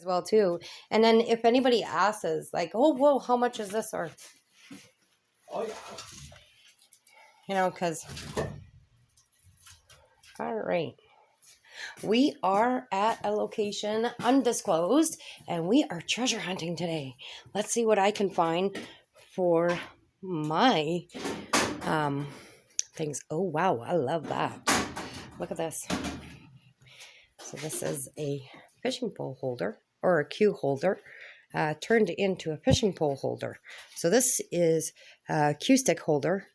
as well too. And then if anybody asks, like, oh, whoa, how much is this? Or, Oh, yeah. you know, because, all right. We are at a location undisclosed, and we are treasure hunting today. Let's see what I can find for my things. Oh, wow, I love that. Look at this. So this is a fishing pole holder, or a cue holder, turned into a fishing pole holder. So this is a cue stick holder,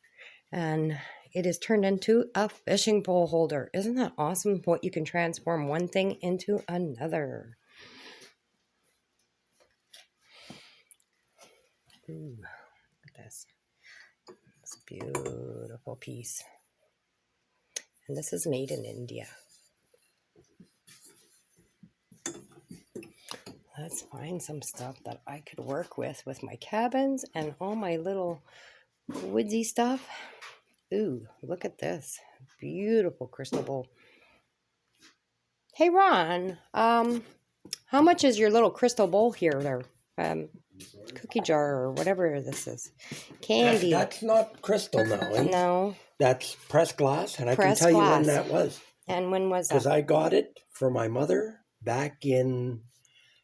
and it is turned into a fishing pole holder. Isn't that awesome what you can transform one thing into another? Ooh, look at this. It's a beautiful piece. And this is made in India. Let's find some stuff that I could work with my cabins and all my little woodsy stuff. Ooh, look at this. Beautiful crystal bowl. Hey, Ron, how much is your little crystal bowl here there? Cookie jar or whatever this is. Candy. That's not crystal now, eh? No. That's pressed glass, and I can Pressed tell you glass. when that was. And when was that? Because I got it for my mother back in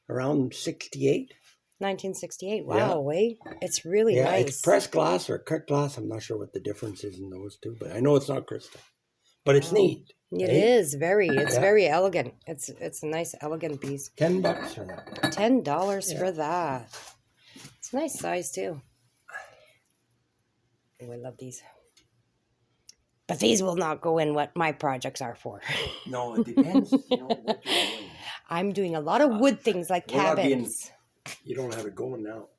around 68. 1968. Wow, eh? It's really nice. It's pressed glass or cut glass. I'm not sure what the difference is in those two, but I know it's not crystal. But it's neat. It is very. It's very elegant. It's a nice, elegant piece. $10 for that. $10 for that. It's a nice size too. Oh, I love these. But these will not go in what my projects are for. No, it depends. What you're doing. I'm doing a lot of wood things like cabins. You don't have it going now.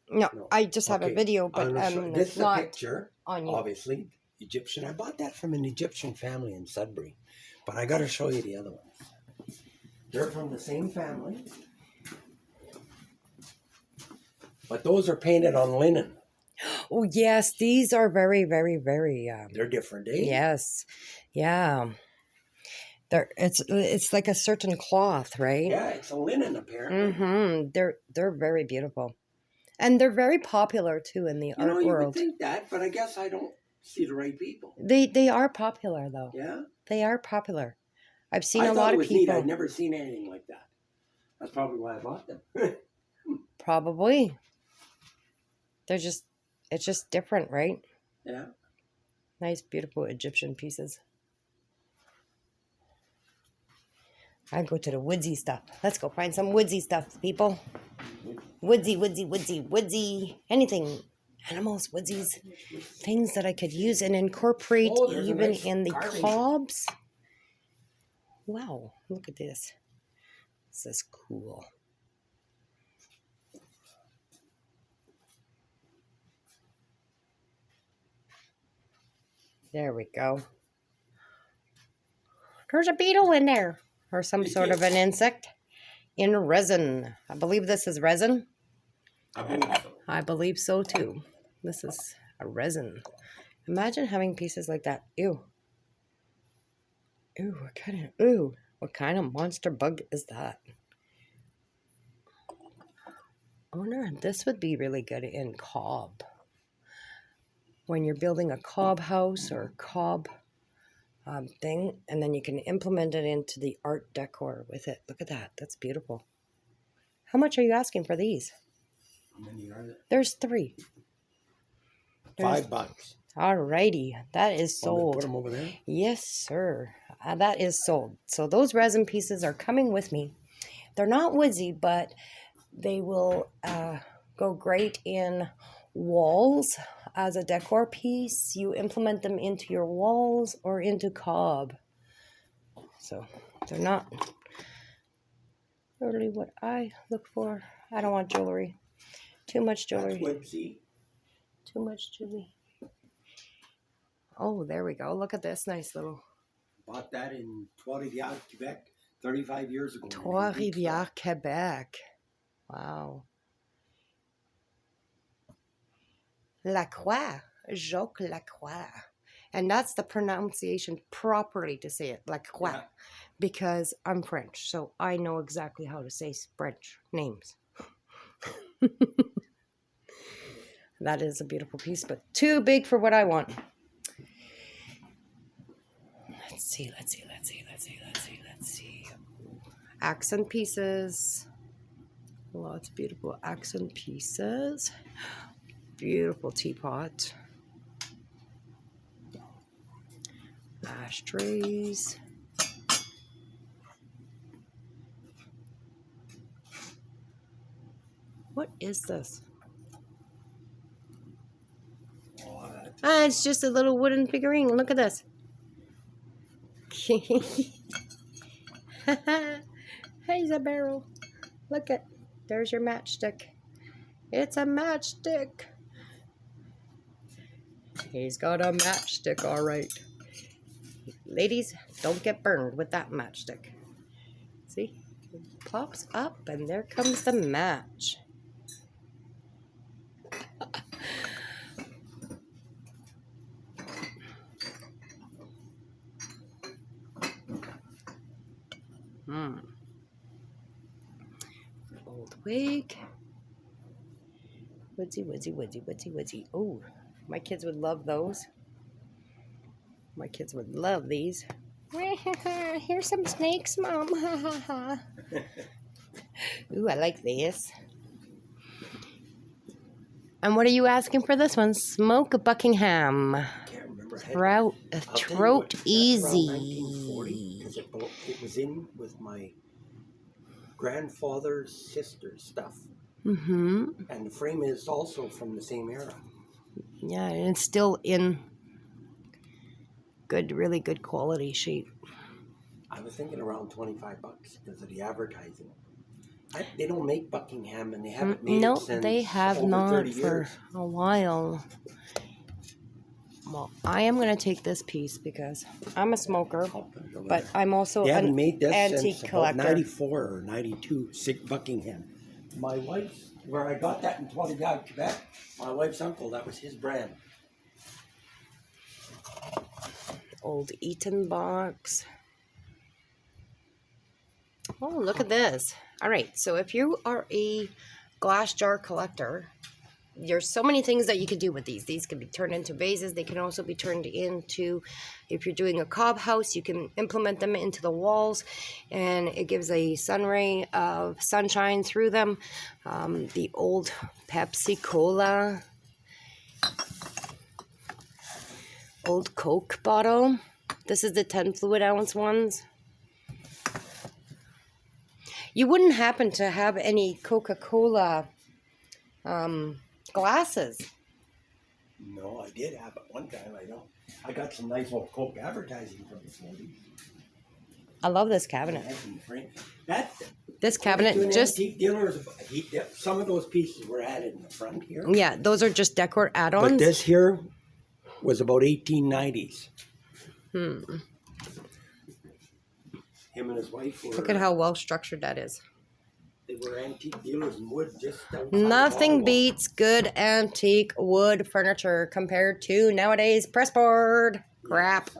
No, I just have a video, but this is a not picture, on you. obviously, Egyptian. I bought that from an Egyptian family in Sudbury, but I got to show you the other ones. They're from the same family, but those are painted on linen. Oh, yes, these are very, very, very... they're different, eh? Yes, yeah. It's like a certain cloth, right? Yeah, it's a linen, apparently. They're very beautiful. And they're very popular, too, in the art world. You would think that, but I guess I don't see the right people. They are popular, though. Yeah? They are popular. I've seen a lot of I thought it was people. neat. I'd never seen anything like that. That's probably why I bought them. Probably. It's just different, right? Yeah. Nice, beautiful Egyptian pieces. I go to the woodsy stuff. Let's go find some woodsy stuff, people. Woodsy, woodsy, woodsy, woodsy. Anything. Animals, woodsies. Things that I could use and incorporate even in the cobs. Wow, look at this. This is cool. There we go. There's a beetle in there. Or some sort of an insect in resin. I believe this is resin. I believe so too. This is a resin. Imagine having pieces like that. Ew. Ew, what kind of monster bug is that? I wonder if this would be really good in cob. When you're building a cob house or cob thing, and then you can implement it into the art decor with it. Look at that. That's beautiful. How much are you asking for these? How many are there? There's 3. $5. Alrighty. That is sold. Put them over there? Yes, sir. That is sold. So those resin pieces are coming with me. They're not woodsy, but they will go great in walls. As a decor piece, you implement them into your walls or into cob. So they're not really what I look for. I don't want jewelry. Too much jewelry. Too much jewelry. Oh, there we go. Look at this nice little. Bought that in Trois-Rivières, Quebec, 35 years ago. Trois-Rivières, Quebec. Wow. Lacroix, Jacques Lacroix. And that's the pronunciation properly to say it, Lacroix. because I'm French, so I know exactly how to say French names. That is a beautiful piece, but too big for what I want. Let's see. Accent pieces. Lots of beautiful accent pieces. Beautiful teapot. Ashtrays. What is this? What? Ah, it's just a little wooden figurine. Look at this. Here's a barrel. Look at, there's your matchstick. It's a matchstick. He's got a matchstick, all right. Ladies, don't get burned with that matchstick. See? It pops up and there comes the match. Old wig. Woodsy. Oh, my kids would love those. My kids would love these. Here's some snakes, Mom. Ooh, I like this. And what are you asking for this one? Smoke a Buckingham. Can't remember. Throat easy. 1940, because it was in with my grandfather's sister's stuff. Mm-hmm. And the frame is also from the same era. Yeah, and it's still in good, really good quality shape. I was thinking around $25 because of the advertising. They don't make Buckingham, and they haven't made No, it since they have over not 30 for years. a while. Well, I am going to take this piece because I'm a smoker, I'll put it over but there. I'm also They haven't an made this antique since collector. about 94 or 92, Buckingham. My wife's, where I got that in Trois-Rivières, Quebec, my wife's uncle, that was his brand. Old Eaton box. Oh, look at this. All right, so if you are a glass jar collector, there's so many things that you can do with these. These can be turned into vases. They can also be turned into, if you're doing a cob house, you can implement them into the walls, and it gives a sun ray of sunshine through them. The old Pepsi Cola, old Coke bottle. This is the 10 fluid ounce ones. You wouldn't happen to have any Coca-Cola glasses. No, I did have it one time. I don't. I got some nice old Coke advertising from the 40s. I love this cabinet. This cabinet just... Antique dealers, some of those pieces were added in the front here. Yeah, those are just decor add-ons. But this here was about 1890s. Him and his wife were... Look at how well structured that is. They were antique dealers in wood just outside Nothing Ottawa. beats good antique wood furniture compared to nowadays pressboard. Crap.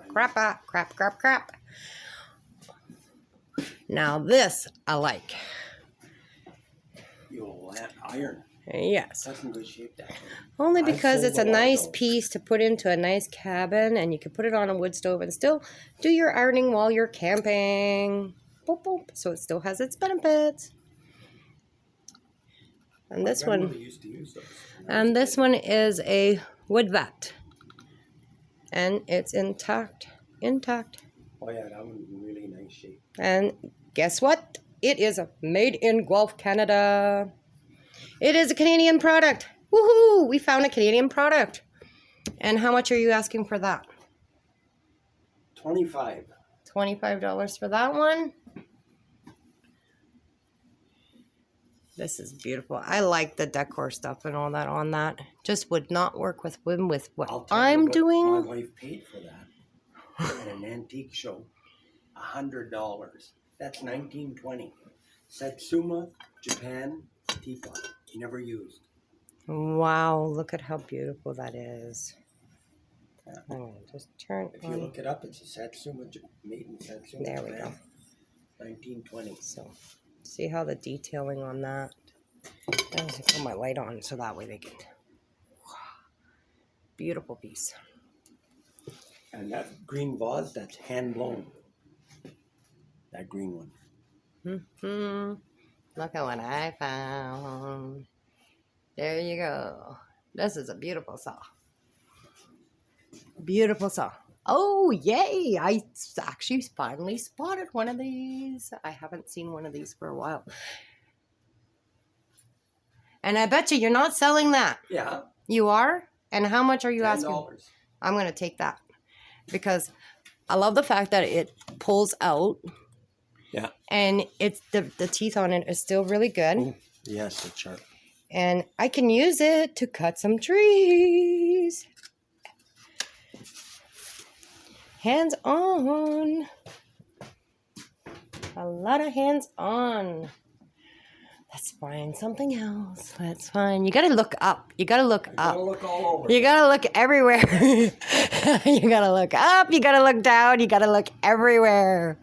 Now this I like. The old iron. Yes. That's in good shape, that one. Only I've because sold it's a a lot of nice those. piece to put into a nice cabin, and you can put it on a wood stove and still do your ironing while you're camping. Boop, boop. So it still has its benefits. And My this one, grandmother used to use those. and this one is a wood vat, and it's intact. Oh yeah, that one's in really nice shape. And guess what? It is made in Guelph, Canada. It is a Canadian product. Woohoo! We found a Canadian product. And how much are you asking for that? $25. $25 for that one. This is beautiful. I like the decor stuff and all that on that. Just would not work with what I'll tell you I'm what doing. My wife paid for that at an antique show. $100. That's 1920. Satsuma, Japan, teapot. Never used. Wow, look at how beautiful that is. Yeah. I'm gonna just turn If you on. look it up, it's a Satsuma, made in Satsuma, There we Japan. go. 1920. So, see how the detailing on that. I have to put my light on so that way they can. Beautiful piece. And that green vase, that's hand blown. That green one. Hmm. Look at what I found. There you go. This is a beautiful saw. Beautiful saw. Oh, yay! I actually finally spotted one of these. I haven't seen one of these for a while. And I bet you're not selling that. Yeah. You are? And how much are you $10. asking? I'm going to take that. Because I love the fact that it pulls out. Yeah. And it's the teeth on it is still really good. Ooh, yes, it's sharp. And I can use it to cut some trees. Hands on. A lot of hands on. Let's find something else. Let's find. You gotta look up. You gotta look up. Gotta look all over. You gotta look everywhere. You gotta look up. You gotta look down. You gotta look everywhere.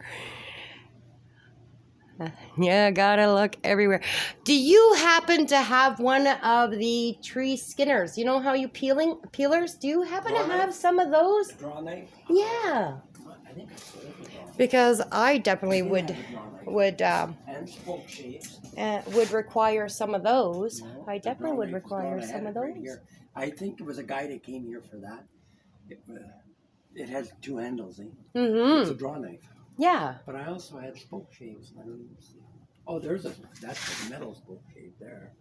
Yeah, gotta look everywhere. Do you happen to have one of the tree skinners? You know how you peelers? Do you happen to have some of those? Draw knife? Yeah. I think I sold the draw knife. Because I definitely And spoke shapes. would require some of those. No, I the definitely draw would knife was require gone. I some had of it right those. here. I think it was a guy that came here for that. It has two handles. It's a Mm-hmm. draw knife. Yeah. But I also had spoke shaves. I don't even see. Oh, that's a metal spoke shave there.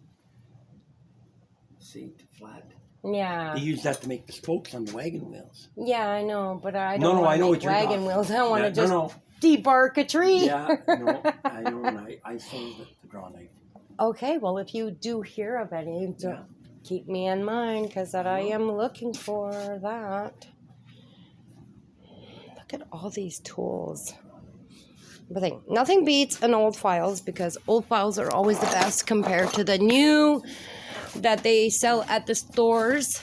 See, flat. Yeah. They use that to make the spokes on the wagon wheels. Yeah, I know, but I No, don't no, want I to know make what you're wagon talking wheels. I want to Yeah, just no, debark a tree. Yeah, no, I know, and I sold the draw knife. Okay, well, if you do hear of any, Yeah. keep me in mind because I am looking for that. Look at all these tools. Nothing beats an old files because old files are always the best compared to the new that they sell at the stores.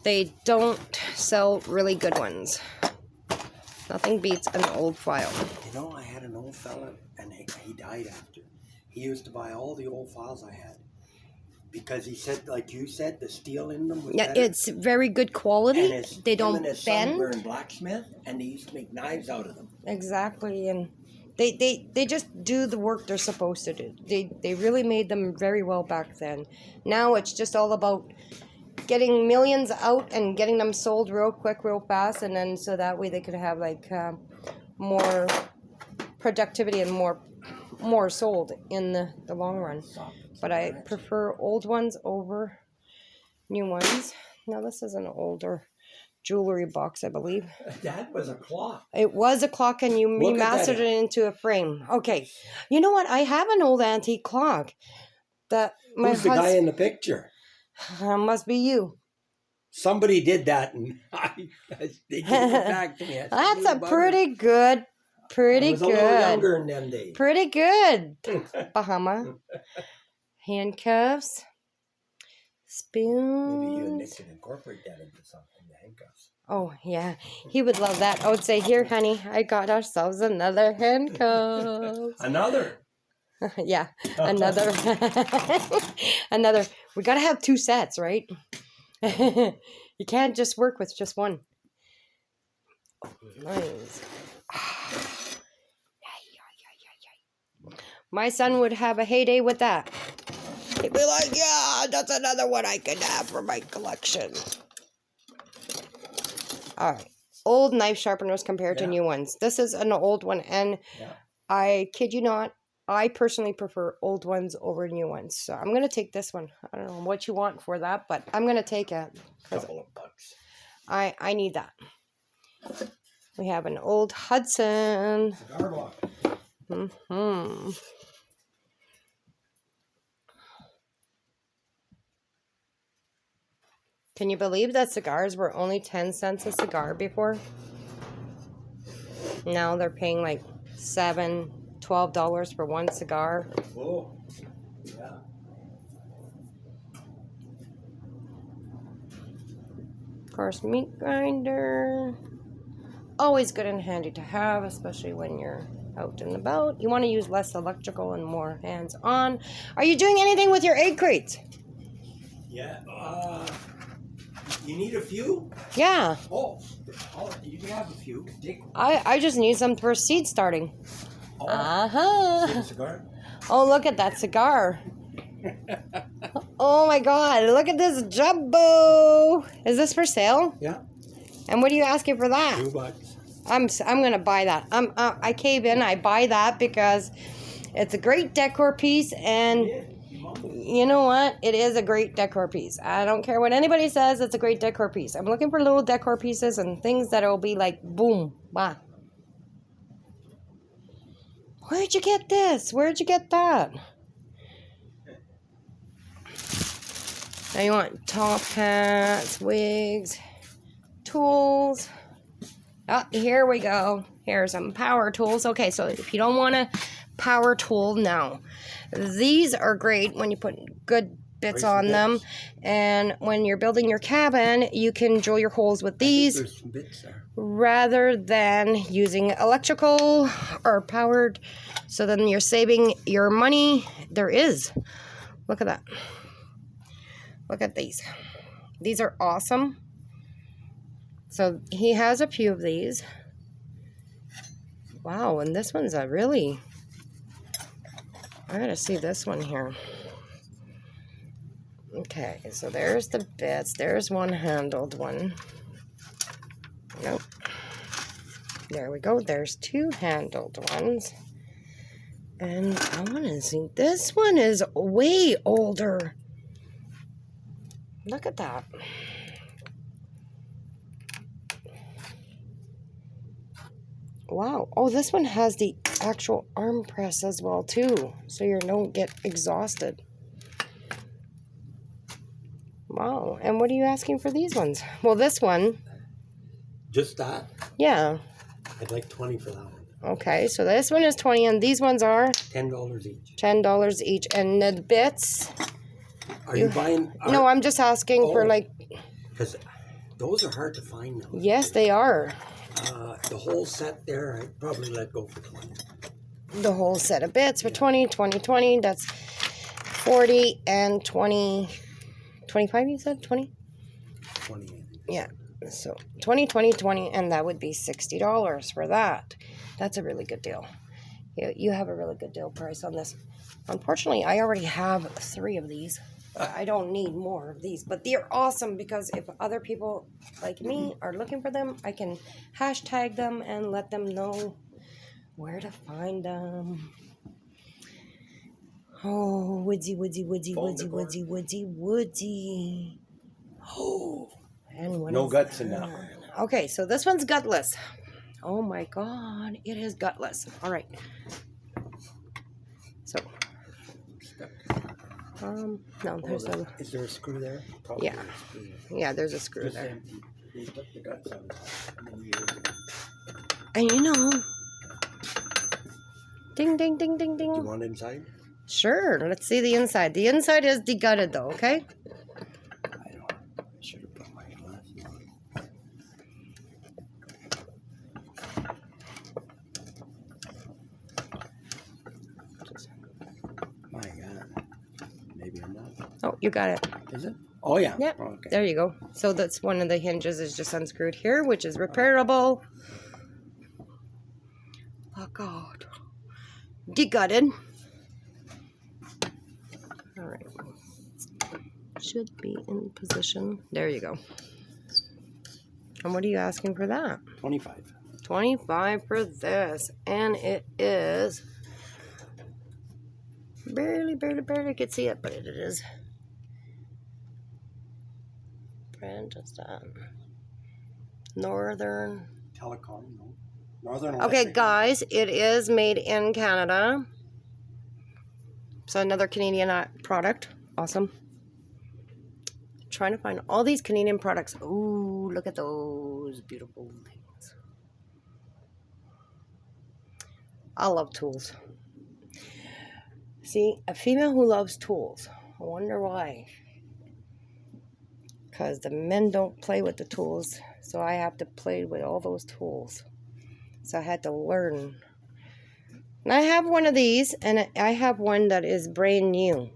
They don't sell really good ones. Nothing beats an old file. You know, I had an old fella, and he died after. He used to buy all the old files I had. Because he said, like you said, the steel in them was Yeah, better. it's very good quality. They don't him and his son were bend. in blacksmith, and they used to make knives out of them. Exactly, and they just do the work they're supposed to do. They really made them very well back then. Now it's just all about getting millions out and getting them sold real quick, real fast, and then so that way they could have like more productivity and more sold in the long run. But I prefer old ones over new ones. Now this is an older jewelry box, I believe. That was a clock. It was a clock and you Look at remastered that. it into a frame. Okay. You know what? I have an old antique clock. That my Who's the guy in the picture? must be you. Somebody did that, and they gave it back to me. I said, That's "You a bugger." pretty good. Pretty I was a little good. younger in them days. Pretty good. Bahama. Handcuffs. Maybe you and Spoons. Nick can incorporate that into something, the handcuffs. Oh, yeah. He would love that. I would say, here, honey, I got ourselves another handcuff. Another. Yeah, another. Another. We got to have two sets, right? You can't just work with just one. Oh, nice. My son would have a heyday with that. He'd be like, yeah, that's another one I could have for my collection. All right. Old knife sharpeners compared to new ones. This is an old one, and I kid you not, I personally prefer old ones over new ones. So I'm going to take this one. I don't know what you want for that, but I'm going to take it. Couple of bucks. I need that. We have an old Hudson. Cigar block. Mm-hmm. Can you believe that cigars were only 10 cents a cigar before? Now they're paying like $7, $12 for one cigar. Oh, yeah. Of course, meat grinder. Always good and handy to have, especially when you're out and about. You want to use less electrical and more hands-on. Are you doing anything with your egg crates? Yeah. You need a few? Yeah. Oh, you can have a few. Take. I just need some for seed starting. Oh, Uh-huh. cigar. Oh, look at that cigar. Oh my God, look at this jumbo. Is this for sale? Yeah. And what are you asking for that? $2. I'm gonna buy that. I cave in. I buy that because it's a great decor piece, and you know what? It is a great decor piece. I don't care what anybody says. It's a great decor piece. I'm looking for little decor pieces and things that'll be like boom, wow. Where'd you get this? Where'd you get that? Now you want top hats, wigs, tools. Oh, here we go. Here's some power tools. Okay, so if you don't want a power tool, no. These are great when you put good bits on them. And when you're building your cabin, you can drill your holes with these There's some bits there. rather than using electrical or powered. So then you're saving your money. There is. Look at that. Look at these. These are awesome. So he has a few of these. Wow, and this one's a really... I gotta see this one here. Okay, so there's the bits. There's one handled one. Nope. There we go. There's two handled ones. And I want to see. This one is way older. Look at that. Wow. Oh, this one has the actual arm press as well, too. So you don't get exhausted. Wow. And what are you asking for these ones? Well, this one. Just that? Yeah. I'd like 20 for that one. Okay. So this one is 20 and these ones are? $10 each. $10 each. And the bits? Are you buying? No, I'm just asking for like... Because those are hard to find now. Yes, they are. The whole set there, I'd probably let go for 20. The whole set of bits for 20, 20, 20. That's 40 and 20. 25, you said? 20? 20, I think. Yeah. So 20, 20, 20, and that would be $60 for that. That's a really good deal. You have a really good deal price on this. Unfortunately, I already have 3 of these. I don't need more of these, but they're awesome because if other people like me are looking for them, I can hashtag them and let them know where to find them. Oh, woodsy, woodsy, woodsy, woodsy, woodsy, woodsy, woodsy. Oh, and what No is guts in that one. Okay, so this one's gutless. Oh my God, it is gutless. All right. So, no, there's a... Is there a screw there? Probably Yeah. there's a screw there. Yeah, there's a screw Just there. empty. They took the guts out of that, and then you And you know... Ding, ding, ding, ding, Do you ding. want inside? Sure, let's see the inside. The inside is degutted though, okay? I don't. I should have put my glasses on. My God. Maybe I'm not. Oh, you got it. Is it? Oh, yeah. Yep. Oh, okay. There you go. So that's one of the hinges is just unscrewed here, which is repairable. Oh God. Degutted. All right. Should be in position. There you go. And what are you asking for that? 25. 25 for this. And it is barely could see it, but it is. Brand is that? Northern. Telecom, no. Northern Okay, Electric. guys, it is made in Canada. So another Canadian product. Awesome. Trying to find all these Canadian products. Ooh, look at those beautiful things. I love tools. See, a female who loves tools. I wonder why. Because the men don't play with the tools. So I have to play with all those tools. So I had to learn And I have one of these, and I have one that is brand new.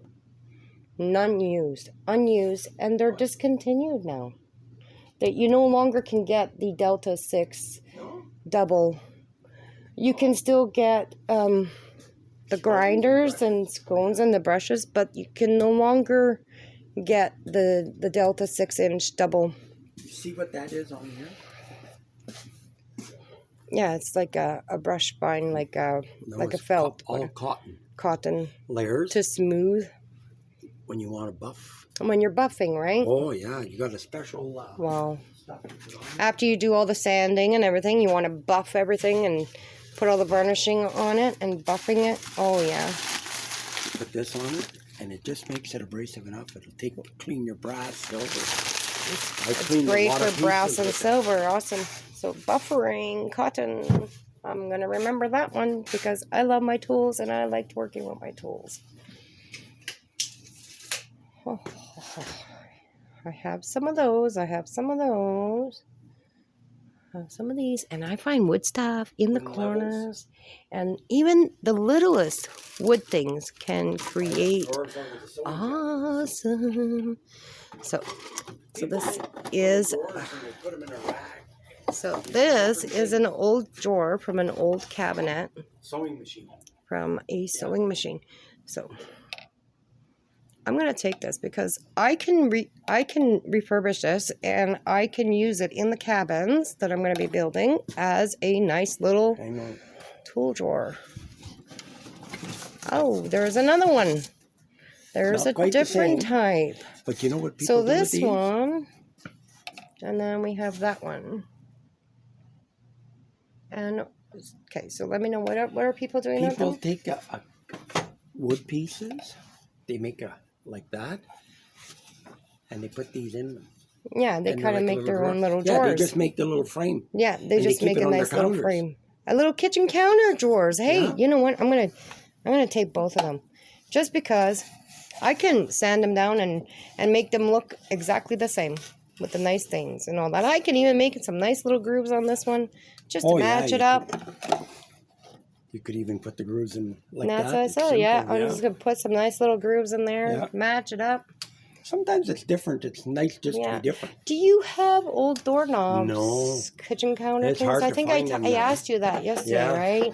None used, unused, and they're discontinued now. That you no longer can get the Delta 6 double. You can still get the grinders and scones and the brushes, but you can no longer get the Delta 6-inch double. You see what that is on here? Yeah, it's like a brush spine, like a felt. All cotton. Cotton. Layers. To smooth. When you want to buff. When you're buffing, right? Oh, yeah. You got a special wow. stuff to put on. After you do all the sanding and everything, you want to buff everything and put all the varnishing on it and buffing it. Oh, yeah. Put this on it, and it just makes it abrasive enough. It'll clean your brass, silver. It's great for brass and silver. Awesome. So buffering, cotton. I'm going to remember that one because I love my tools and I liked working with my tools. Oh, I have some of those. I have some of those. I have some of these. And I find wood stuff in the corners. And even the littlest wood things can create awesome. So this is... So this is an old drawer from an old cabinet. Sewing machine. From a sewing machine. So I'm going to take this because I can refurbish this and I can use it in the cabins that I'm going to be building as a nice little tool drawer. Oh, there's another one. There's a different type. But you know what people so do this with these? one, and then we have that one. And okay, so let me know what are people doing? People take a wood pieces. They make a like that, and they put these in them. Yeah, they kind of make their own little drawers. Yeah, they just make the little frame. Yeah, they just make a nice little frame. A little kitchen counter drawers. Hey, you know what? I'm gonna take both of them, just because I can sand them down and make them look exactly the same with the nice things and all that. I can even make some nice little grooves on this one just to match it up. You could even put the grooves in like that. That's what I said, yeah. I'm just going to put some nice little grooves in there, match it up. Sometimes it's different. It's nice just to be different. Do you have old doorknobs? No. Kitchen counter it's things? Hard I to think find I asked you that yesterday, right?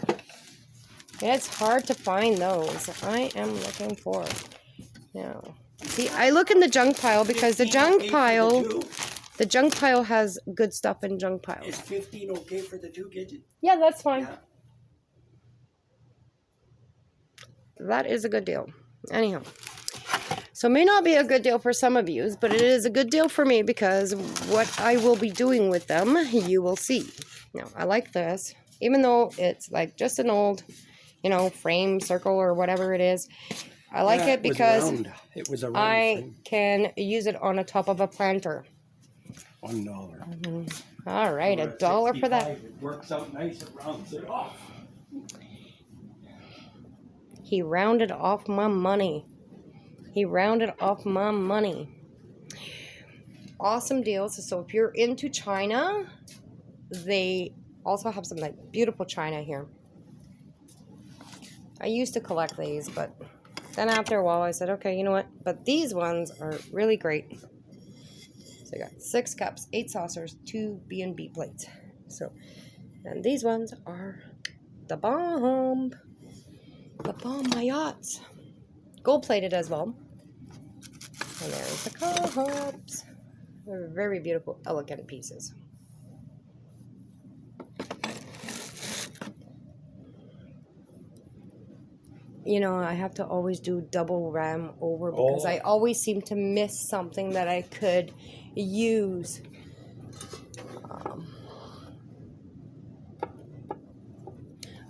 Yeah, it's hard to find those. I am looking for it. Yeah. See, I look in the junk pile because the junk pile has good stuff in junk piles. Is 15 okay for the 2 kitchen? Yeah, that's fine. Yeah. That is a good deal. Anyhow, so it may not be a good deal for some of you, but it is a good deal for me because what I will be doing with them, you will see. Now, I like this, even though it's like just an old, frame, circle, or whatever it is. I like it because it was a round I thing. can use it on the top of a planter. $1. All right, $1 for that. It works out nice. It rounds it off. He rounded off my money. He rounded off my money. Awesome deals. So if you're into China, they also have some like beautiful China here. I used to collect these, but then after a while I said, okay, you know what? But these ones are really great. So I got 6 cups, 8 saucers, 2 B&B plates. So, and these ones are the bomb. The bomb, my yachts. Gold plated as well. And there's the cups. They're very beautiful, elegant pieces. I have to always do double ram over because I always seem to miss something that I could use.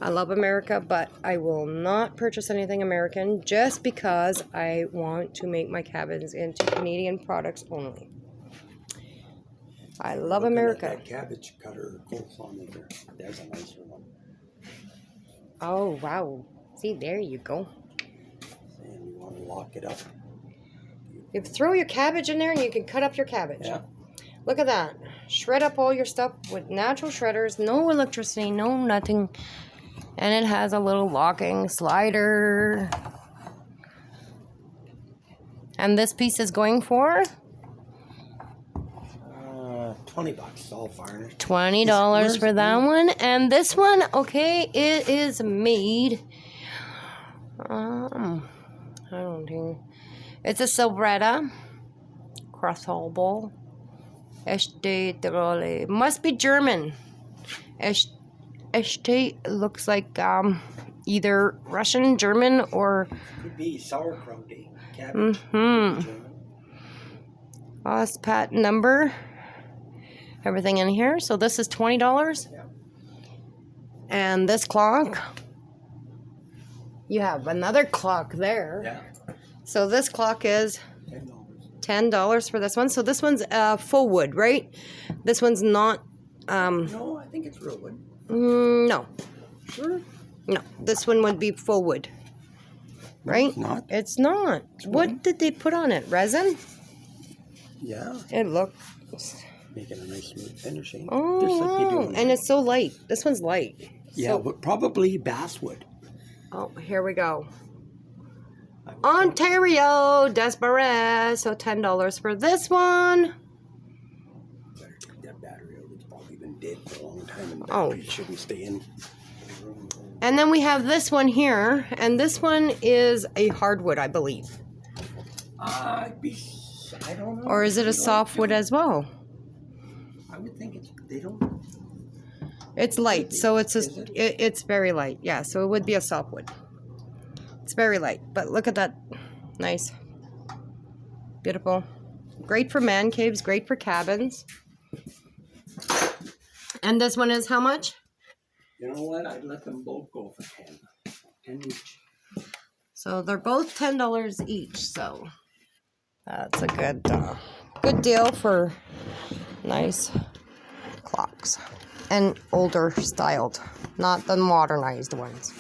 I love America, but I will not purchase anything American just because I want to make my cabins into Canadian products only. I love America. That cabbage cutter coleslaw maker. There's a nicer one. Oh, wow. See, there you go. And you want to lock it up. You throw your cabbage in there and you can cut up your cabbage. Yeah. Look at that. Shred up all your stuff with natural shredders. No electricity, no nothing. And it has a little locking slider. And this piece is going for $20 all varnished. $20 for that one. And this one, okay, it is made. I don't think it's a Silvretta Crossable. Este must be German. Este looks like either Russian, German, or Could be sauerkraut, cabbage. OSPAT number. Everything in here. So this is $20. Yeah. And this clock, you have another clock there. Yeah. So this clock is $10. $10 for this one. So this one's full wood, right? This one's not. No, I think it's real wood. No, Sure. no. This one would be full wood, right? It's not. It's not. What did they put on it? Resin? Yeah. It looks. Making a nice smooth finishing. Oh, Just like you do wow. in And it's so light. This one's light. Yeah, but probably basswood. Oh, here we go. Ontario Desbarres. So $10 for this one. Better take that battery out. It's probably been dead for a long time, and Oh. batteries shouldn't stay in. And then we have this one here, and this one is a hardwood, I believe. I don't know. Or is it a softwood as well? I would think they don't. It's light, so it's Is it? it's very light. Yeah, so it would be a softwood. It's very light, but look at that. Nice. Beautiful. Great for man caves, great for cabins. And this one is how much? You know what? I'd let them both go for 10. 10 each. So they're both $10 each, so that's a good deal for nice clocks. And older styled, not the modernized ones.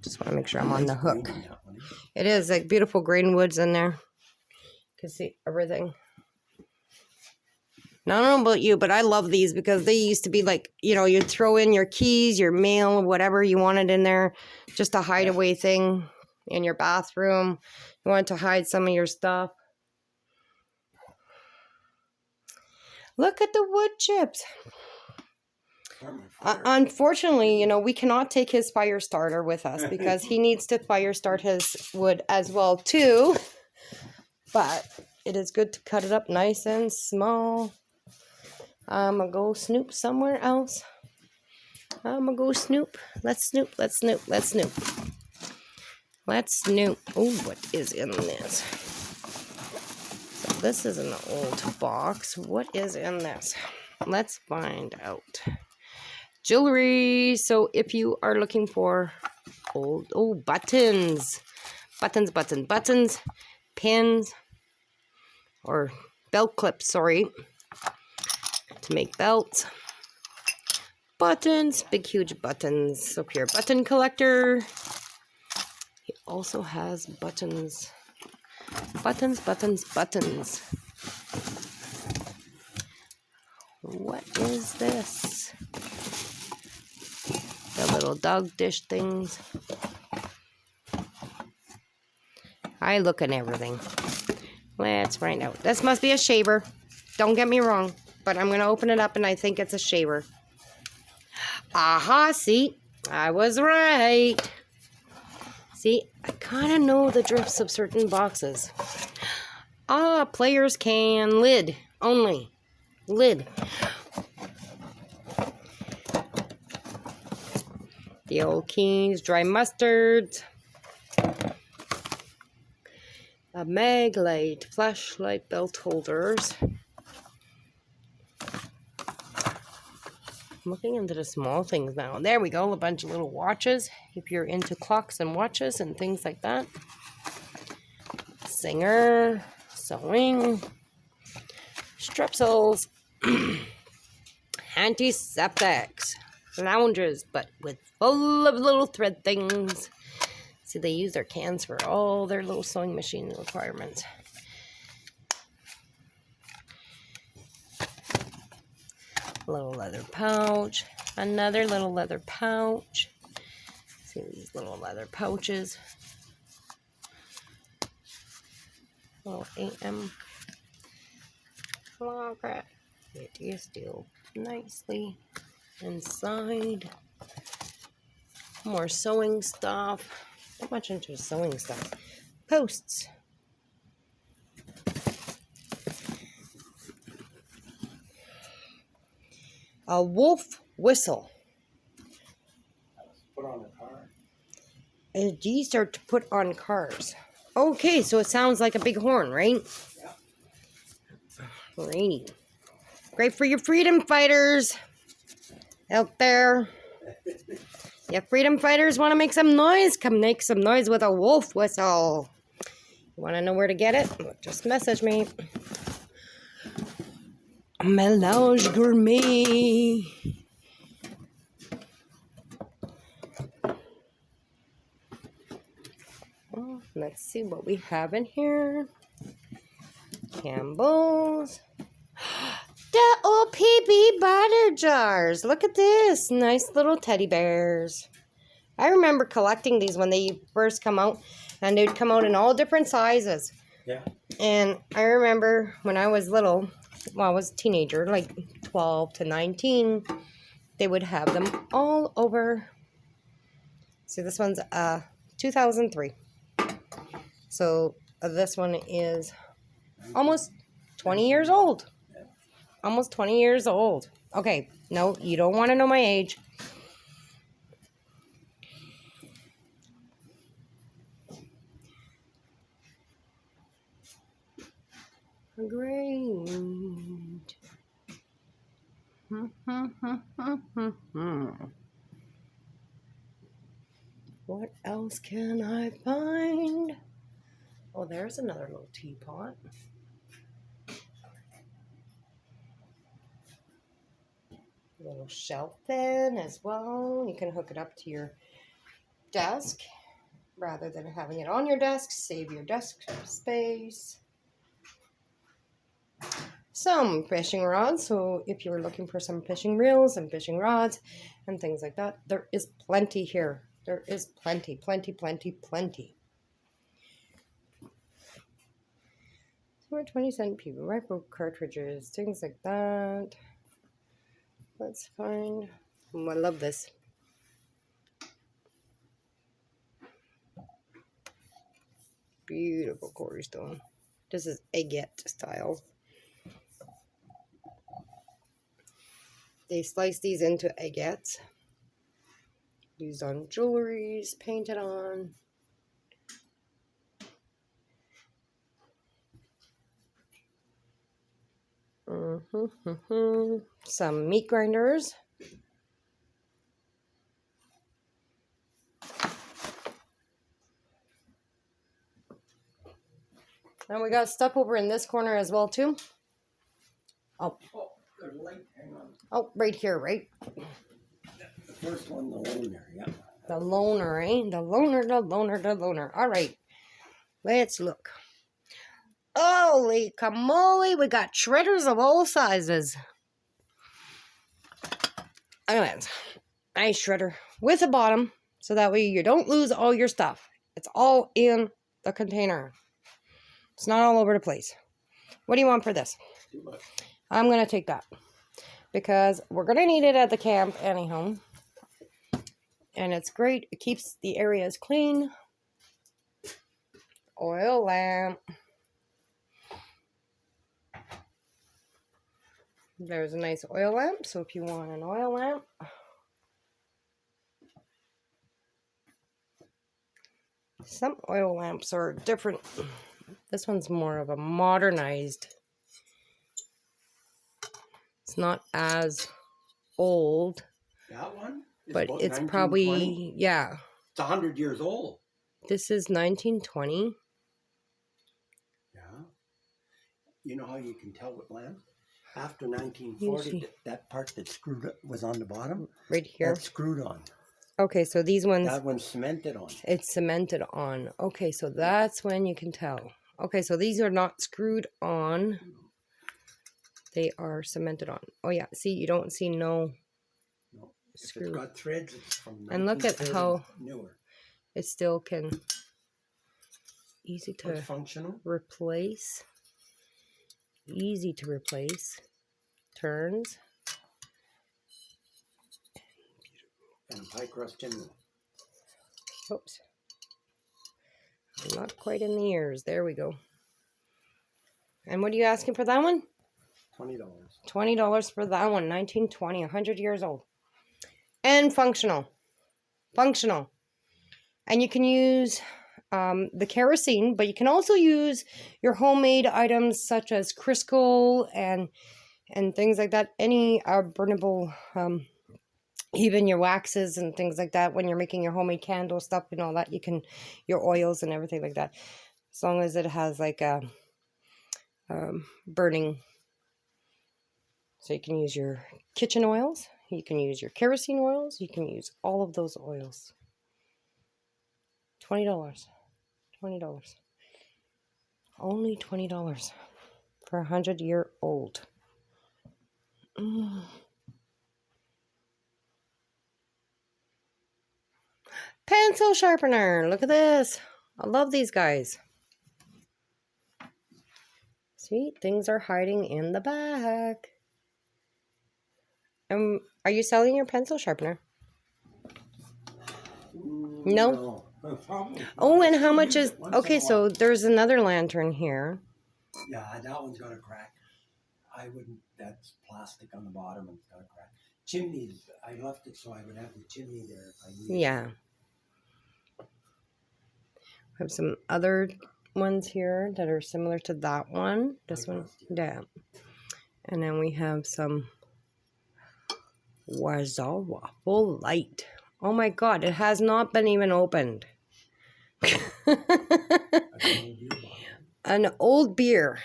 Just want to make sure I'm on the hook. It is like beautiful green woods in there. You can see everything. Now, I don't know about you, but I love these because they used to be like, you know, you'd throw in your keys, your mail, whatever you wanted in there. Just a hideaway thing in your bathroom. You wanted to hide some of your stuff. Look at the wood chips. Unfortunately, you know, we cannot take his fire starter with us because he needs to fire start his wood as well too. But it is good to cut it up nice and small. I'm gonna go snoop somewhere else. I'm gonna go snoop. Let's snoop. Let's snoop. Let's snoop. Let's snoop. Oh, what is in this? So this is an old box. What is in this? Let's find out. Jewelry. So if you are looking for old buttons, pins, or belt clips, sorry, to make belts, buttons, big huge buttons. So if you're a button collector, he also has buttons. What is this? The little dog dish things. I look at everything. Let's find out. This must be a shaver. Don't get me wrong, but I'm going to open it up and I think it's a shaver. Aha, see? I was right. See, I kind of know the drifts of certain boxes. Ah, player's can lid only. Lid. The old Keen's dry mustards. A mag light, flashlight belt holders. I'm looking into the small things now. There we go, a bunch of little watches. If you're into clocks and watches and things like that. Singer, sewing, strepsils, antiseptics, loungers, but with full of little thread things. See, they use their cans for all their little sewing machine requirements. Little leather pouch, Another little leather pouch. See these little leather pouches. Little AM clock. It is still nicely inside. More sewing stuff. Not much into sewing stuff. Posts. A wolf whistle. Put on a car. And these are to put on cars. Okay, so it sounds like a big horn, right? Yeah. Great. Great for your freedom fighters out there. Yeah, freedom fighters want to make some noise? Come make some noise with a wolf whistle. You want to know where to get it? Just message me. Melange Gourmet. Well, let's see what we have in here. Campbell's. The old PB butter jars. Look at this. Nice little teddy bears. I remember collecting these when they first come out. And they'd come out in all different sizes. Yeah. And I remember when I was little, well, I was a teenager, like 12 to 19, they would have them all over. See, this one's 2003. So this one is almost 20 years old. Almost 20 years old. Okay, no, you don't want to know my age. Great. What else can I find? Oh, there's another little teapot. A little shelf fan as well. You can hook it up to your desk rather than having it on your desk. Save your desk space. Some fishing rods. So if you're looking for some fishing reels and fishing rods and things like that, there is plenty here. There is plenty. 20-cent people, rifle cartridges, things like that. Let's find. Oh, I love this. Beautiful quarry stone. This is agate style. They slice these into agates. Used on jewelries, painted on. Some meat grinders. And we got stuff over in this corner as well too. Oh, there's a light. Hang on. Oh, right here, right? The first one, the loner, yeah. The loner, eh? The loner. All right. Let's look. Holy camole, we got shredders of all sizes. Anyways, nice shredder with a bottom, so that way you don't lose all your stuff. It's all in the container. It's not all over the place. What do you want for this? I'm going to take that because we're going to need it at the camp anyhow. And it's great. It keeps the areas clean. Oil lamp. There's a nice oil lamp. So if you want an oil lamp. Some oil lamps are different. This one's more of a modernized. It's not as old. That one? But it's probably, yeah. It's 100 years old. This is 1920. Yeah. You know how you can tell with lamps? After 1940, that part that screwed up was on the bottom. Right here. That's screwed on. Okay, so these ones. That one's cemented on. It's cemented on. Okay, so that's when you can tell. Okay, so these are not screwed on. They are cemented on. Oh yeah, see, you don't see no If screw. it's got threads, it's from And look at 1930, how newer. it still can, easy It's to functional. replace, easy to replace, turns. And pie crust chimney. Oops. Not quite in the ears. There we go. And what are you asking for that one? $20. $20 for that one. 1920, 100 years old. And functional. Functional. And you can use the kerosene, but you can also use your homemade items such as Crisco and things like that. Any burnable, even your waxes and things like that. When you're making your homemade candle stuff and all that, you can, your oils and everything like that. As long as it has like a burning. So you can use your kitchen oils. You can use your kerosene oils. You can use all of those oils. $20. $20. Only $20 for a 100-year-old. Pencil sharpener. Look at this. I love these guys. See, things are hiding in the back. Are you selling your pencil sharpener? No? Probably. Oh, and how much Use is... it once in Okay, a so while. there's another lantern here. Yeah, that one's got a crack. I wouldn't. That's plastic on the bottom and it's got a crack. Chimneys. I left it so I would have the chimney there if I needed. Yeah. I have some other ones here that are similar to that one. This one, yeah. And then we have some Warsaw Waffle Light. Oh my God, it has not been even opened. An old beer.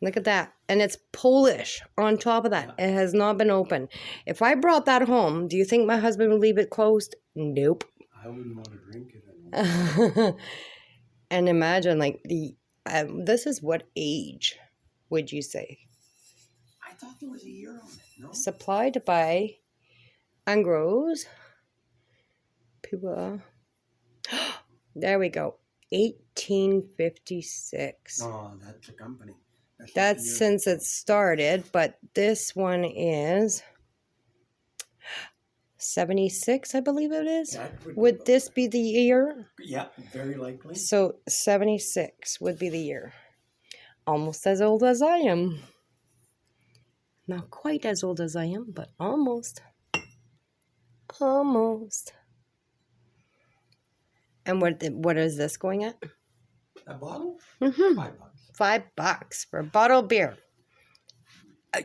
Look at that. And it's Polish on top of that. It has not been opened. If I brought that home, do you think my husband would leave it closed? Nope. I wouldn't want to drink it. And imagine, like, this is what age would you say? I thought there was a year on it. No. Supplied by Angros. People. There we go. 1856. Oh, that's a company. That's since it started, but this one is 76, I believe it is. Would this be the year? Yeah, very likely. So 76 would be the year. Almost as old as I am. Not quite as old as I am, but almost. Almost. And what is this going at? A bottle? Mm-hmm. $5. $5 for a bottle of beer.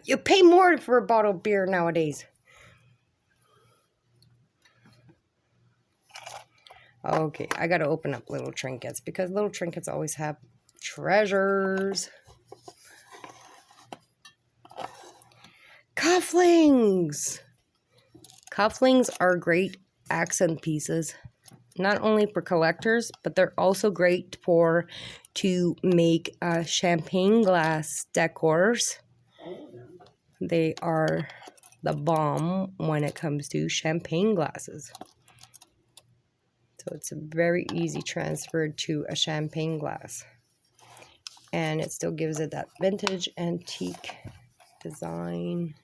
You pay more for a bottle of beer nowadays. Okay, I gotta open up little trinkets because little trinkets always have treasures. Cufflings! Cufflings are great accent pieces. Not only for collectors, but they're also great to make champagne glass decors. They are the bomb when it comes to champagne glasses. So it's a very easy transfer to a champagne glass. And it still gives it that vintage antique design.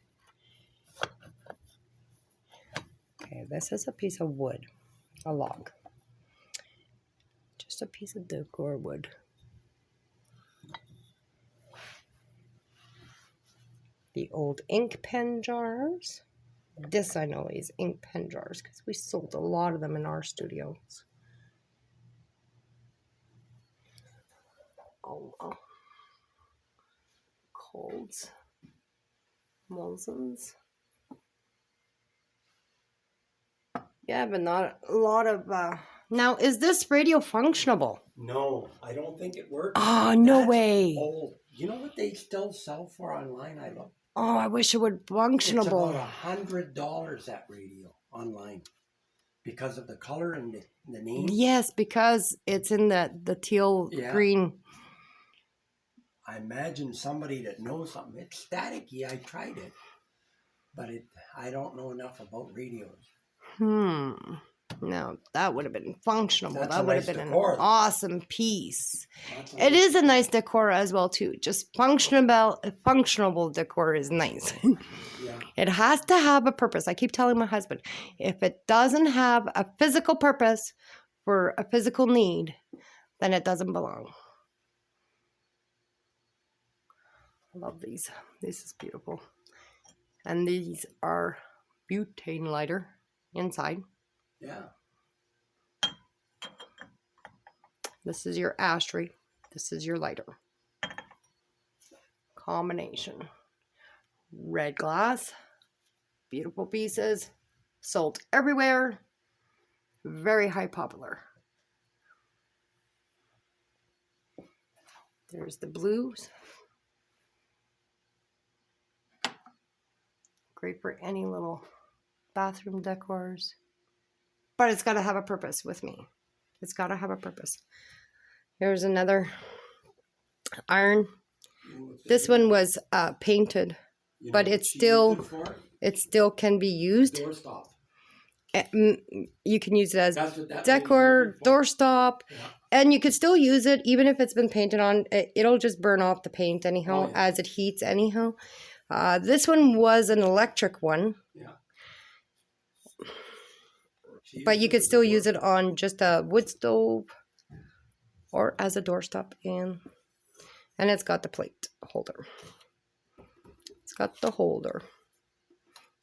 Okay, this is a piece of wood, a log. Just a piece of decor wood. The old ink pen jars. This I know is ink pen jars because we sold a lot of them in our studios. Oh, wow. Colds. Molsons. Yeah, but not a lot of... Now, is this radio functionable? No, I don't think it works. Oh, no That's way. Old. You know what they still sell for online? I love. Oh, I wish it would It's functionable. about $100 that radio online because of the color and the name. Yes, because it's in the teal green. I imagine somebody that knows something. It's staticky. I tried it, but I don't know enough about radios. No, that would have been functional. That's That a would have nice been decor. an awesome piece. That's a It nice- is a nice decor as well too. Just functional decor is nice. Yeah. It has to have a purpose. I keep telling my husband, if it doesn't have a physical purpose for a physical need, then it doesn't belong. I love these. This is beautiful. And these are butane lighter inside. Yeah. This is your ashtray. This is your lighter. Combination. Red glass. Beautiful pieces. Sold everywhere. Very high popular. There's the blues. Great for any little bathroom decors. But it's got to have a purpose with me. It's got to have a purpose. Here's another iron. This one was painted, You know but what it's she still used it for? it still can be used. Doorstop. You can use it as That's what that decor, doorstop, Yeah. and you could still use it even if it's been painted on. It'll just burn off the paint anyhow Oh, yeah. as it heats anyhow. This one was an electric one, Yeah. but you could still use it on just a wood stove or as a doorstop, and it's got the plate holder. It's got the holder.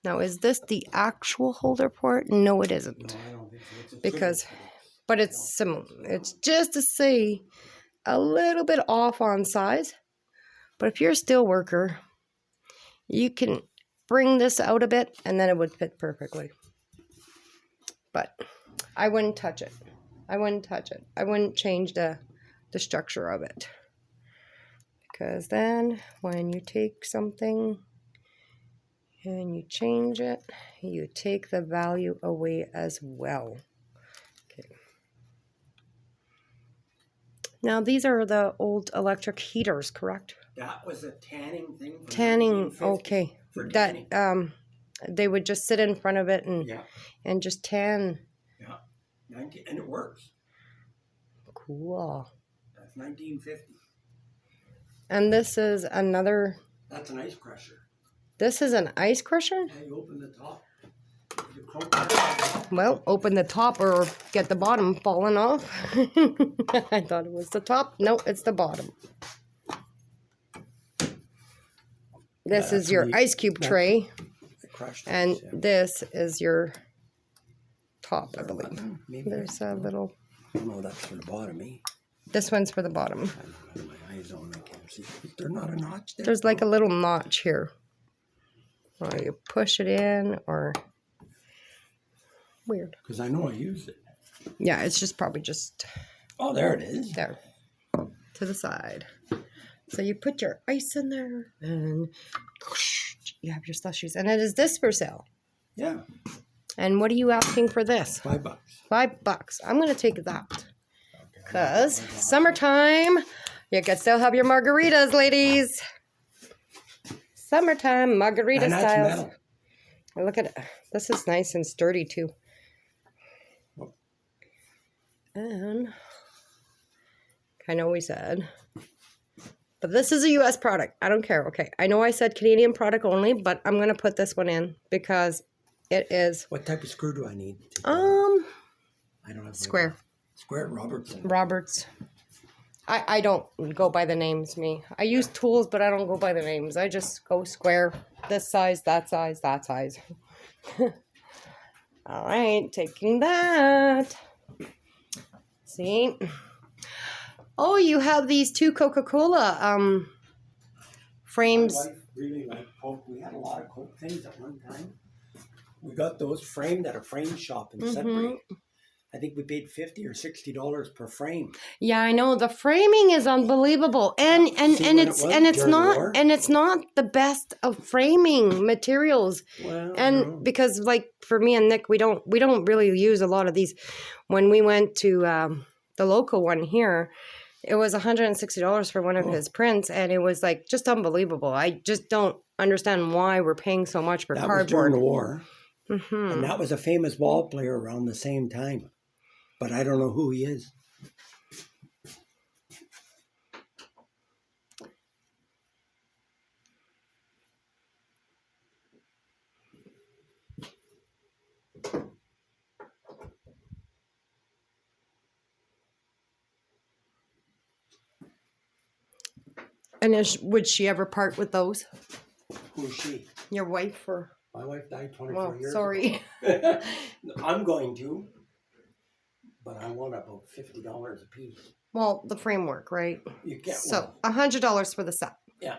Now, is this the actual holder for it? No, it isn't. No, I don't think so. It's a Because, triple, but it's similar. It's just to say a little bit off on size. But if you're a steel worker, you can bring this out a bit and then it would fit perfectly. But I wouldn't touch it. I wouldn't touch it. I wouldn't change the structure of it. Because then when you take something and you change it, you take the value away as well. Okay. Now these are the old electric heaters, correct? That was a tanning thing. from Tanning, 1950 okay. For That tanning. they would just sit in front of it and Yeah. just tan. Yeah. And it works. Cool. That's 1950. And this is another. That's an ice crusher. This is an ice crusher. Yeah, you open the top. You crumple it. Well, open the top or get the bottom falling off. I thought it was the top. No, it's the bottom. This is That's your neat. ice cube tray, The crushed and ice, yeah. this is your top, I believe. Maybe There's a little. no, that's for the bottom, eh? This one's for the bottom. I don't have my eyes on, I can't see. Is there not a notch there? There's like a little notch here. Or you push it in, or weird. Because I know I used it. Yeah, it's just probably just Oh, there it is. there to the side. So you put your ice in there, and you have your slushies. And it is this for sale. Yeah, And what are you asking for this? $5. $5. I'm gonna take that. Because summertime, you can still have your margaritas, ladies. Summertime margarita And that's styles. metal. Oh, look at it. This is nice and sturdy too. And I know we said, but this is a U.S. product. I don't care. Okay, I know I said Canadian product only, but I'm gonna put this one in because it is What type of screw do I need? I don't have square. Square Robertson. Roberts. I don't go by the names, me. I use tools, but I don't go by the names. I just go square. This size, that size, that size. All right, taking that. See? Oh, you have these two Coca-Cola frames. My wife really liked Coke. We had a lot of Coke things at one time. We got those framed at a frame shop in Sudbury. I think we paid $50 or $60 per frame. Yeah, I know the framing is unbelievable, and See when it it's was and it's during the not war? and it's not the best of framing materials. Well, And no. because like for me and Nick, we don't really use a lot of these. When we went to the local one here, It was $160 for one of his prints, and it was like just unbelievable. I just don't understand why we're paying so much for That was during cardboard. the war. Hmm. And that was a famous ball player around the same time. But I don't know who he is. And would she ever part with those? Who's she? Your wife or? My wife died 24 Well, years sorry. ago. I'm going to, but I want about $50 a piece. Well, the framework, right? You get So $100 for the set. Yeah.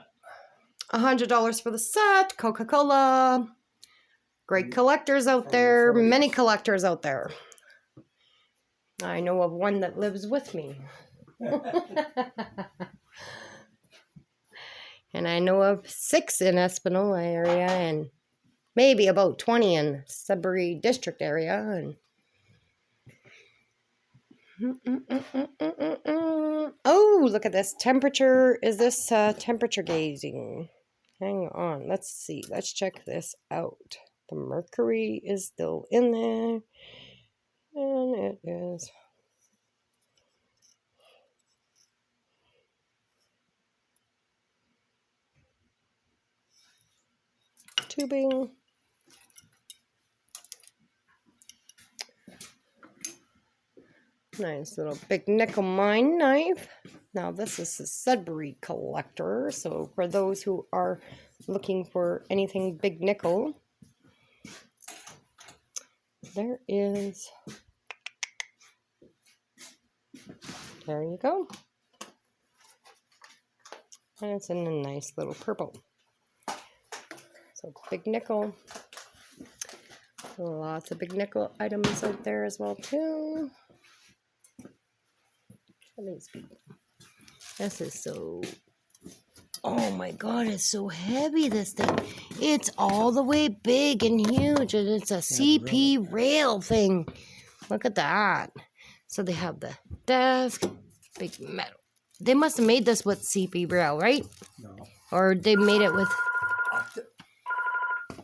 $100 for the set. Coca-Cola. Great collectors out From there. the 40s. Many collectors out there. I know of one that lives with me. And I know of 6 in Espanola area and maybe about 20 in Sudbury district area. And oh, look at this temperature. Is this temperature gazing? Hang on. Let's see. Let's check this out. The mercury is still in there. And it is. Tubing. Nice little big nickel mine knife. Now this is a Sudbury collector. So for those who are looking for anything big nickel, there is. There you go. And it's in a nice little purple. So big nickel. Lots of big nickel items out there as well too. This is so, oh my god, it's so heavy, this thing. It's all the way big and huge, and it's a CP rail thing. Look at that. So they have the desk, big metal. They must have made this with CP rail, right? No. Or they made it with...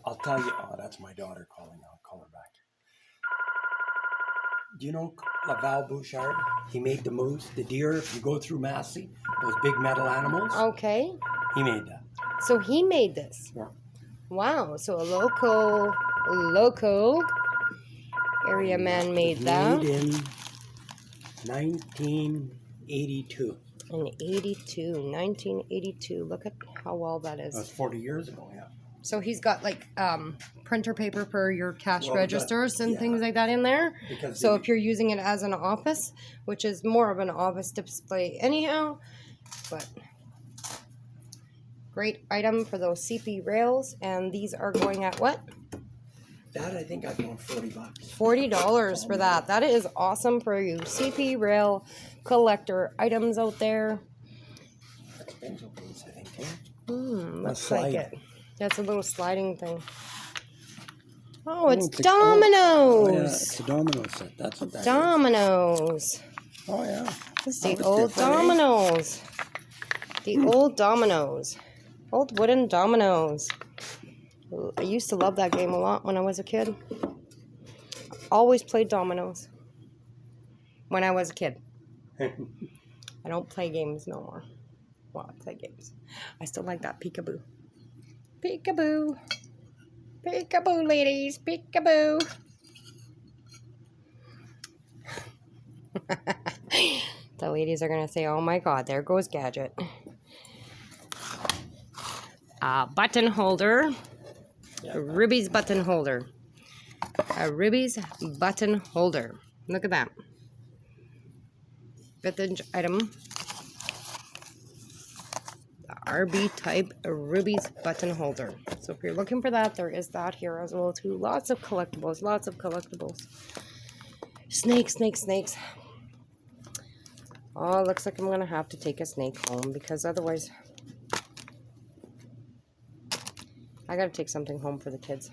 I'll tell you. Oh, that's my daughter calling. I'll call her back. Do you know Laval Bouchard? He made the moose, the deer. If you go through Massey, those big metal animals. Okay. He made that. So he made this. Yeah. Wow. So a local area man made that. Made in 1982. In 1982. Look at how well that is. That's 40 years ago, yeah. So he's got like printer paper for your cash Well, registers and yeah. things like that in there. Because So if you're using it as an office, which is more of an office display anyhow, but great item for those CP rails. And these are going at what? that I think I paid $40. $40 for that. That is awesome for you CP rail collector items out there. That's pencil case, I think. Yeah? Looks like slide. it. That's a little sliding thing. Oh, it's it's a- Dominoes. Oh, yeah, it's a domino set. That's what that is. Dominoes. Oh, yeah. It's That the was old different, eh? dominoes. The old dominoes. Old wooden dominoes. I used to love that game a lot when I was a kid. Always played dominoes when I was a kid. I don't play games no more. Well, I play games. I still like that peekaboo. Peekaboo. Peekaboo, ladies. Peekaboo. The ladies are going to say, oh my god, there goes Gadget. Button holder. Yeah. A Ribby's button holder. A Ribby's button holder. Look at that. Vintage item. The RB type Ribby's button holder. So if you're looking for that, there is that here as well too. Lots of collectibles. Lots of collectibles. Snakes, snakes, snakes. Oh, looks like I'm going to have to take a snake home because otherwise I got to take something home for the kids.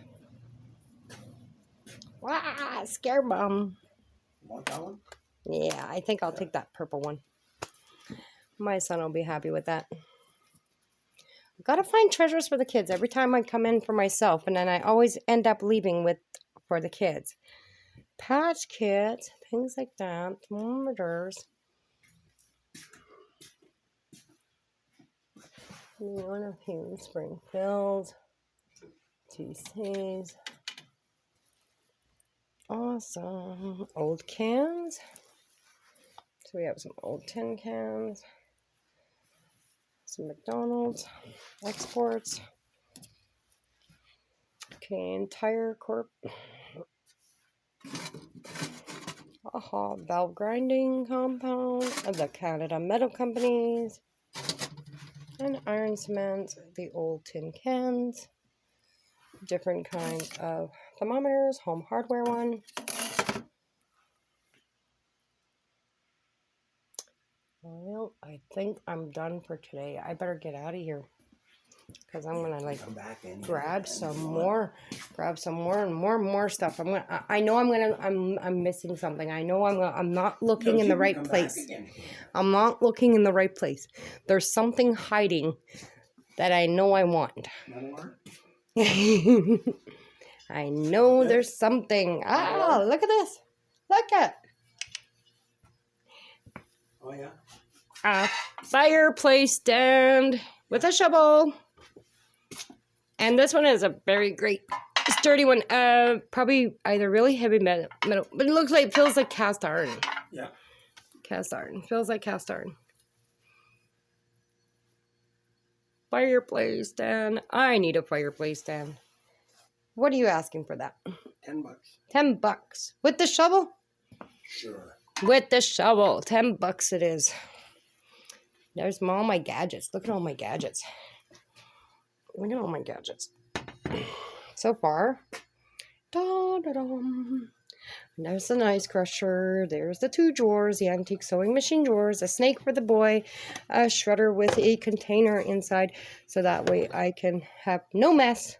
Wow, scare bomb. Want that one? Yeah, I think I'll take that purple one. My son will be happy with that. I've got to find treasures for the kids every time I come in for myself, and then I always end up leaving with for the kids. Patch Kids, things like that, thermometers. One of you, Springfield, TCs. Awesome. Old cans. So we have some old tin cans. Some McDonald's exports. Canadian Tire Corp. Aha, valve grinding compound of the Canada Metal Companies. And iron cement, the old tin cans. Different kinds of thermometers, home hardware one. Well, I think I'm done for today. I better get out of here because I'm gonna like grab some more and more stuff. I'm missing something. I know I'm not looking in the right place. I'm not looking in the right place. There's something hiding that I know I want. I know there's something. Ah, look at this. Look at. Oh yeah. A fireplace stand with a shovel. And this one is a very great sturdy one. Probably either really heavy metal, but it looks like, feels like cast iron. Yeah. Cast iron. Feels like cast iron. Fireplace stand. I need a fireplace stand. What are you asking for that? $10. $10. With the shovel? Sure. With the shovel. $10 it is. There's all my gadgets. Look at all my gadgets. Look at all my gadgets. So far. Da-da-dum. There's the nice crusher. There's the 2 drawers, the antique sewing machine drawers, a snake for the boy, a shredder with a container inside, so that way I can have no mess.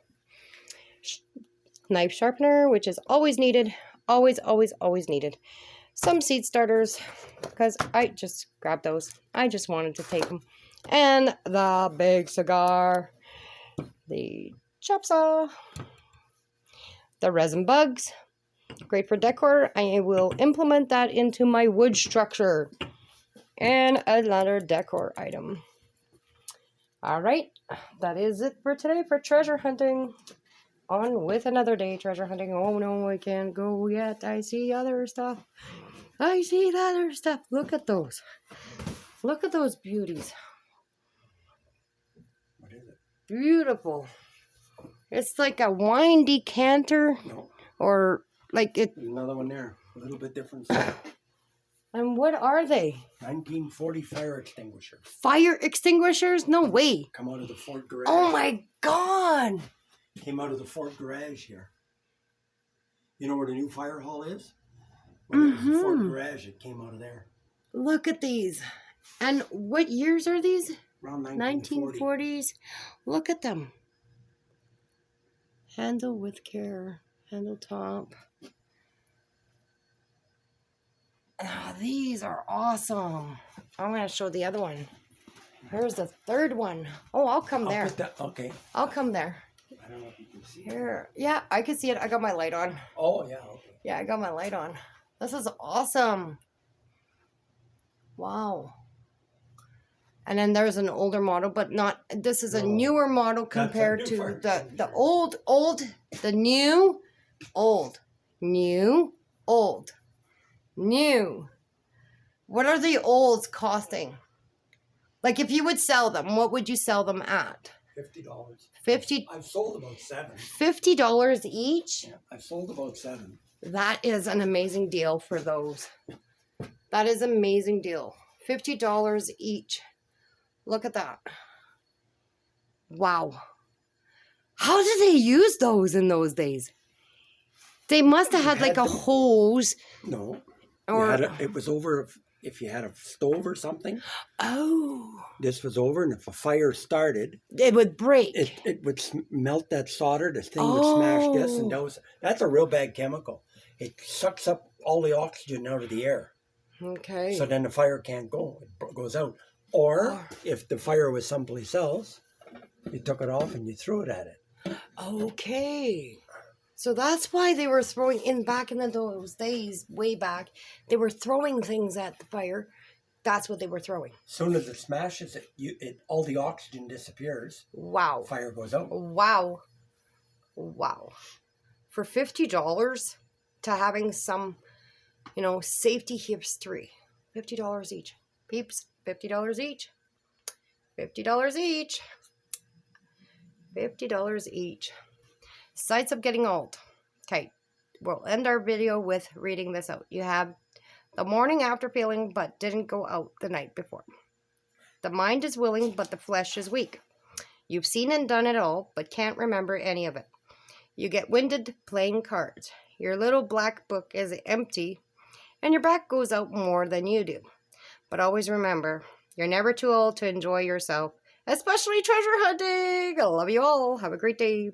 Knife sharpener, which is always needed. Always, always, always needed. Some seed starters, because I just grabbed those. I just wanted to take them. And the big cigar. The chop saw. The resin bugs. Great for decor. I will implement that into my wood structure. And another decor item. Alright, that is it for today for treasure hunting. On with another day treasure hunting. Oh no, I can't go yet. I see other stuff. I see other stuff. Look at those. Look at those beauties. What is it? Beautiful. It's like a wine decanter. No. Or like it. There's another one there. A little bit different. And what are they? 1940 fire extinguisher. Fire extinguishers? No way. Come out of the Ford garage. Oh my God. Came out of the Ford garage here. You know where the new fire hall is? Well, it was the Ford garage. It came out of there. Look at these. And what years are these? Around 1940. 1940s. Look at them. Handle with care. Handle top. Oh, these are awesome. I'm going to show the other one. Here's the third one. Oh, I'll come there. Okay. I'll come there. I don't know if you can see Here. Yeah, I can see it. I got my light on. Oh, yeah. Okay. Yeah, I got my light on. This is awesome. Wow. And then there's an older model, but not, this is a newer model compared to the new. What are the olds costing? Like if you would sell them, what would you sell them at? $50. I've sold about 7. $50 each? Yeah, I've sold about 7. That is an amazing deal for those. That is an amazing deal. $50 each. Look at that. Wow. How did they use those in those days? They must have had like a hose. No. Or it was over if you had a stove or something. Oh. This was over, and if a fire started, it would break. It would melt that solder. The thing would smash this, and that's a real bad chemical. It sucks up all the oxygen out of the air. Okay. So then the fire can't go. It goes out. Or if the fire was someplace else, you took it off and you threw it at it. Okay. So that's why they were throwing in back in those days, way back. They were throwing things at the fire. That's what they were throwing. Soon as it smashes it, all the oxygen disappears. Wow. Fire goes out. Wow. Wow. For $50 to having some, safety history. $50 each. Peeps, $50 each. $50 each. $50 each. Sights of getting old. Okay, we'll end our video with reading this out. You have the morning after feeling but didn't go out the night before. The mind is willing but the flesh is weak. You've seen and done it all but can't remember any of it. You get winded playing cards. Your little black book is empty and your back goes out more than you do. But always remember, you're never too old to enjoy yourself, especially treasure hunting. I love you all. Have a great day.